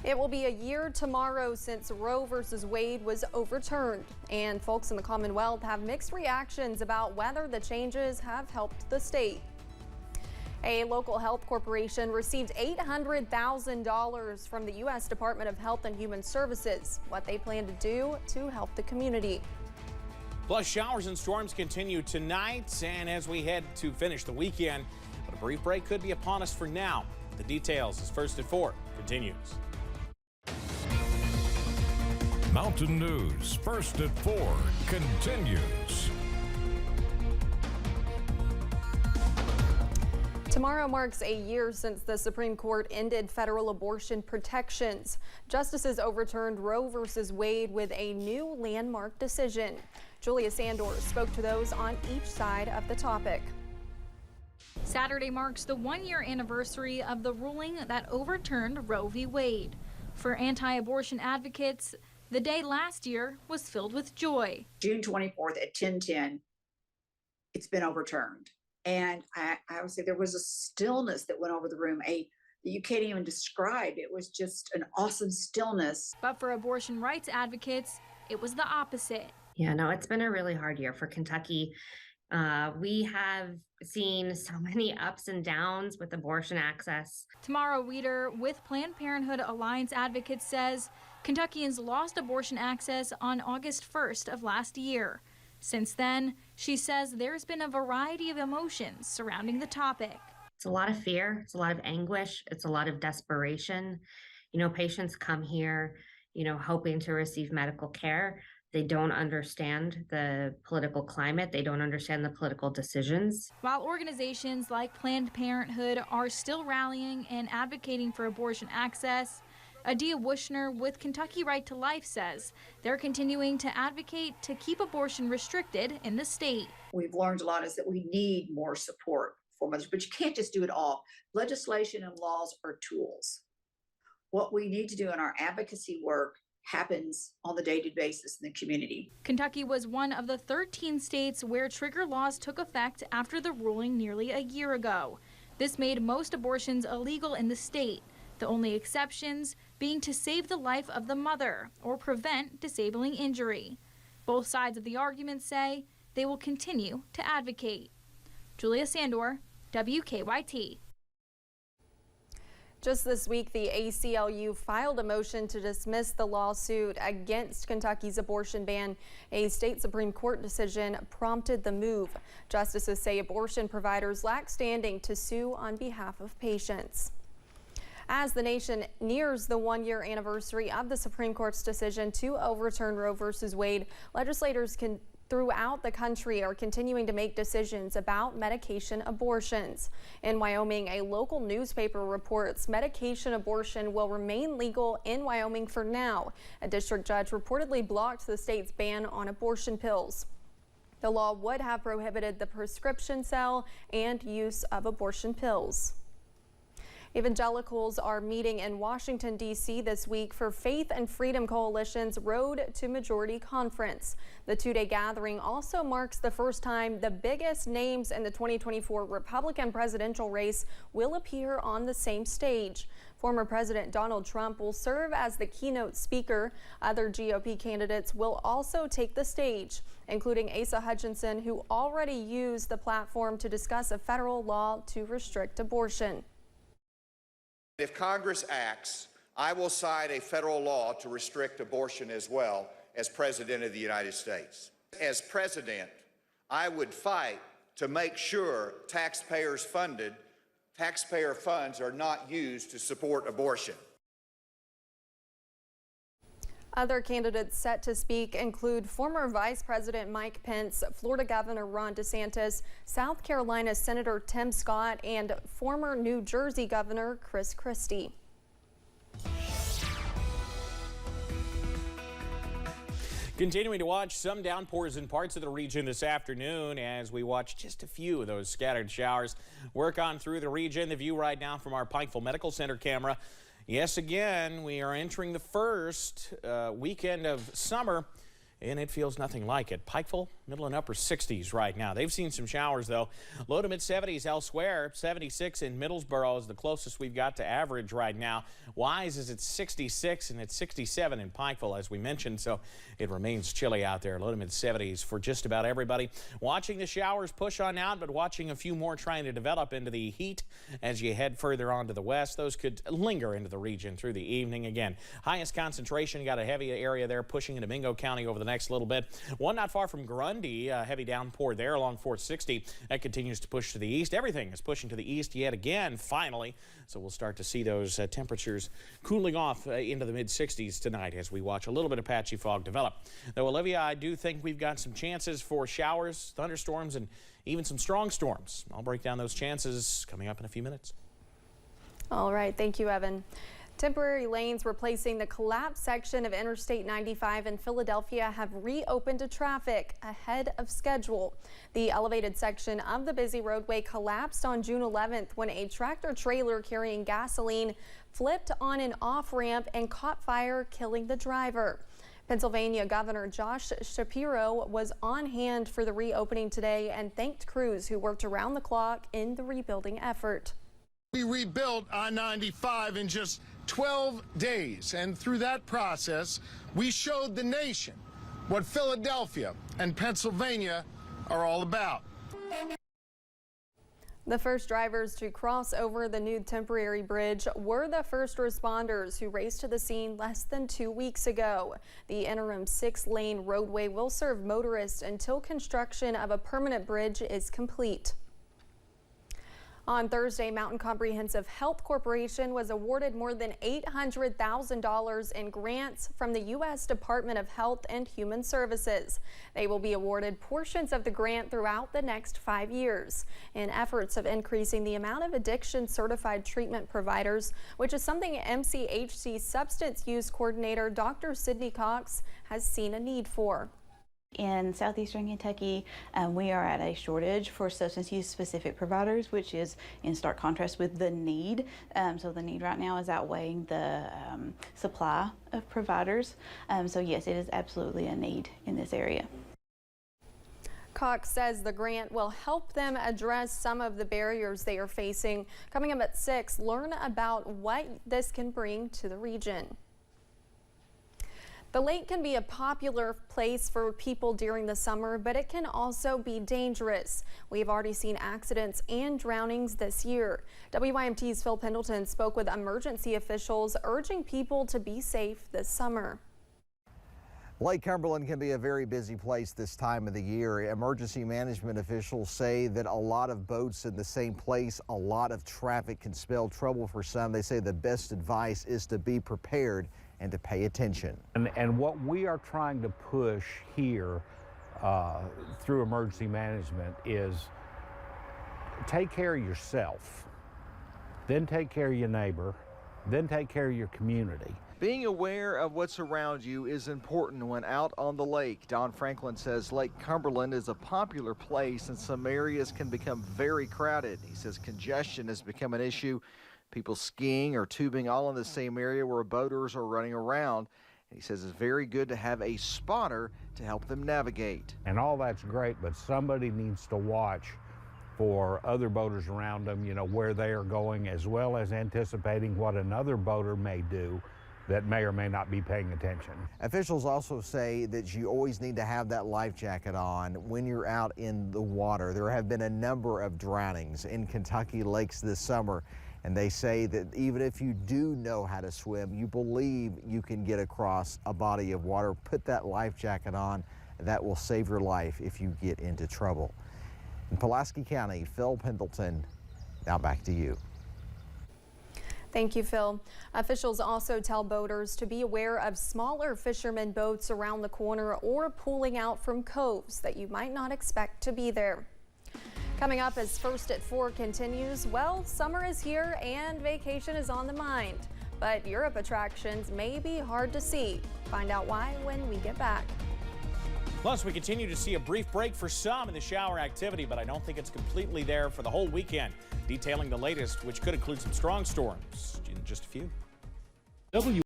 It will be a year tomorrow since Roe versus Wade was overturned, and folks in the Commonwealth have mixed reactions about whether the changes have helped the state. A local health corporation received $800,000 from the U.S. Department of Health and Human Services, what they plan to do to help the community. Plus, showers and storms continue tonight, and as we head to finish the weekend, but a brief break could be upon us for now. The details is First at 4 continues. Mountain News First at 4 continues. Tomorrow marks a year since the Supreme Court ended federal abortion protections. Justices overturned Roe versus Wade with a new landmark decision. Julia Sandor spoke to those on each side of the topic. Saturday marks the one-year anniversary of the ruling that overturned Roe v. Wade. For anti-abortion advocates, the day last year was filled with joy. June 24th at 10:10, it's been overturned. And I would say there was a stillness that went over the room, that you can't even describe. It was just an awesome stillness. But for abortion rights advocates, it was the opposite. Yeah, no, it's been a really hard year for Kentucky. We have seen so many ups and downs with abortion access. Tamara Weeder with Planned Parenthood Alliance Advocates says Kentuckians lost abortion access on August 1st of last year. Since then, she says there's been a variety of emotions surrounding the topic. It's a lot of fear, it's a lot of anguish, it's a lot of desperation. You know, patients come here, hoping to receive medical care. They don't understand the political climate. They don't understand the political decisions. While organizations like Planned Parenthood are still rallying and advocating for abortion access, Adia Wushner with Kentucky Right to Life says they're continuing to advocate to keep abortion restricted in the state. We've learned a lot is that we need more support for mothers, but you can't just do it all. Legislation and laws are tools. What we need to do in our advocacy work happens on the day-to-day basis in the community. Kentucky was one of the 13 states where trigger laws took effect after the ruling nearly a year ago. This made most abortions illegal in the state, the only exceptions being to save the life of the mother or prevent disabling injury. Both sides of the argument say they will continue to advocate. Julia Sandor, WKYT. Just this week, the ACLU filed a motion to dismiss the lawsuit against Kentucky's abortion ban. A state Supreme Court decision prompted the move. Justices say abortion providers lack standing to sue on behalf of patients. As the nation nears the one-year anniversary of the Supreme Court's decision to overturn Roe versus Wade, legislators throughout the country are continuing to make decisions about medication abortions. In Wyoming, a local newspaper reports medication abortion will remain legal in Wyoming for now. A district judge reportedly blocked the state's ban on abortion pills. The law would have prohibited the prescription sale and use of abortion pills. Evangelicals are meeting in Washington, D.C. this week for Faith and Freedom Coalition's Road to Majority Conference. The two-day gathering also marks the first time the biggest names in the 2024 Republican presidential race will appear on the same stage. Former President Donald Trump will serve as the keynote speaker. Other GOP candidates will also take the stage, including Asa Hutchinson, who already used the platform to discuss a federal law to restrict abortion. If Congress acts, I will cite a federal law to restrict abortion as well as President of the United States. As President, I would fight to make sure taxpayer funds are not used to support abortion. Other candidates set to speak include former Vice President Mike Pence, Florida Governor Ron DeSantis, South Carolina Senator Tim Scott, and former New Jersey Governor Chris Christie. Continuing to watch some downpours in parts of the region this afternoon as we watch just a few of those scattered showers work on through the region. The view right now from our Pikeville Medical Center camera. Yes, again, we are entering the first weekend of summer and it feels nothing like it. Pikeville, middle and upper 60s right now. They've seen some showers, though. Low to mid 70s elsewhere. 76 in Middlesboro is the closest we've got to average right now. Wise is at 66, and it's 67 in Pikeville, as we mentioned, so it remains chilly out there. Low to mid 70s for just about everybody. Watching the showers push on out, but watching a few more trying to develop into the heat as you head further on to the west. Those could linger into the region through the evening. Again, highest concentration, got a heavy area there pushing into Mingo County over the next little bit. One not far from Grundy, heavy downpour there along 460. That continues to push to the east. Everything is pushing to the east yet again, finally. So we'll start to see those temperatures cooling off into the mid 60s tonight as we watch a little bit of patchy fog develop. Though, Olivia, I do think we've got some chances for showers, thunderstorms, and even some strong storms. I'll break down those chances coming up in a few minutes. All right. Thank you, Evan. Temporary lanes replacing the collapsed section of Interstate 95 in Philadelphia have reopened to traffic ahead of schedule. The elevated section of the busy roadway collapsed on June 11th when a tractor trailer carrying gasoline flipped on an off-ramp and caught fire, killing the driver. Pennsylvania Governor Josh Shapiro was on hand for the reopening today and thanked crews who worked around the clock in the rebuilding effort. We rebuilt I-95 in just 12 days, and through that process, we showed the nation what Philadelphia and Pennsylvania are all about. The first drivers to cross over the new temporary bridge were the first responders who raced to the scene less than 2 weeks ago. The interim 6-lane roadway will serve motorists until construction of a permanent bridge is complete. On Thursday, Mountain Comprehensive Health Corporation was awarded more than $800,000 in grants from the U.S. Department of Health and Human Services. They will be awarded portions of the grant throughout the next 5 years in efforts of increasing the amount of addiction certified treatment providers, which is something MCHC Substance Use Coordinator Dr. Sydney Cox has seen a need for. In southeastern Kentucky, we are at a shortage for substance use specific providers, which is in stark contrast with the need. So the need right now is outweighing the supply of providers. So yes, it is absolutely a need in this area. Cox says the grant will help them address some of the barriers they are facing. Coming up at 6, learn about what this can bring to the region. The lake can be a popular place for people during the summer, but it can also be dangerous. We've already seen accidents and drownings this year. WYMT's Phil Pendleton spoke with emergency officials urging people to be safe this summer. Lake Cumberland can be a very busy place this time of the year. Emergency management officials say that a lot of boats in the same place, a lot of traffic can spell trouble for some. They say the best advice is to be prepared and to pay attention. And what we are trying to push here through emergency management is take care of yourself, then take care of your neighbor, then take care of your community. Being aware of what's around you is important when out on the lake. Don Franklin says Lake Cumberland is a popular place and some areas can become very crowded. He says congestion has become an issue. People skiing or tubing all in the same area where boaters are running around. He says it's very good to have a spotter to help them navigate. And all that's great, but somebody needs to watch for other boaters around them, you know, where they are going, as well as anticipating what another boater may do that may or may not be paying attention. Officials also say that you always need to have that life jacket on when you're out in the water. There have been a number of drownings in Kentucky lakes this summer, and they say that even if you do know how to swim, you believe you can get across a body of water. Put that life jacket on. That will save your life if you get into trouble. In Pulaski County, Phil Pendleton, now back to you. Thank you, Phil. Officials also tell boaters to be aware of smaller fishermen boats around the corner or pulling out from coves that you might not expect to be there. Coming up as First at 4 continues, well, summer is here and vacation is on the mind, but Europe attractions may be hard to see. Find out why when we get back. Plus, we continue to see a brief break for some in the shower activity, but I don't think it's completely there for the whole weekend. Detailing the latest, which could include some strong storms in just a few.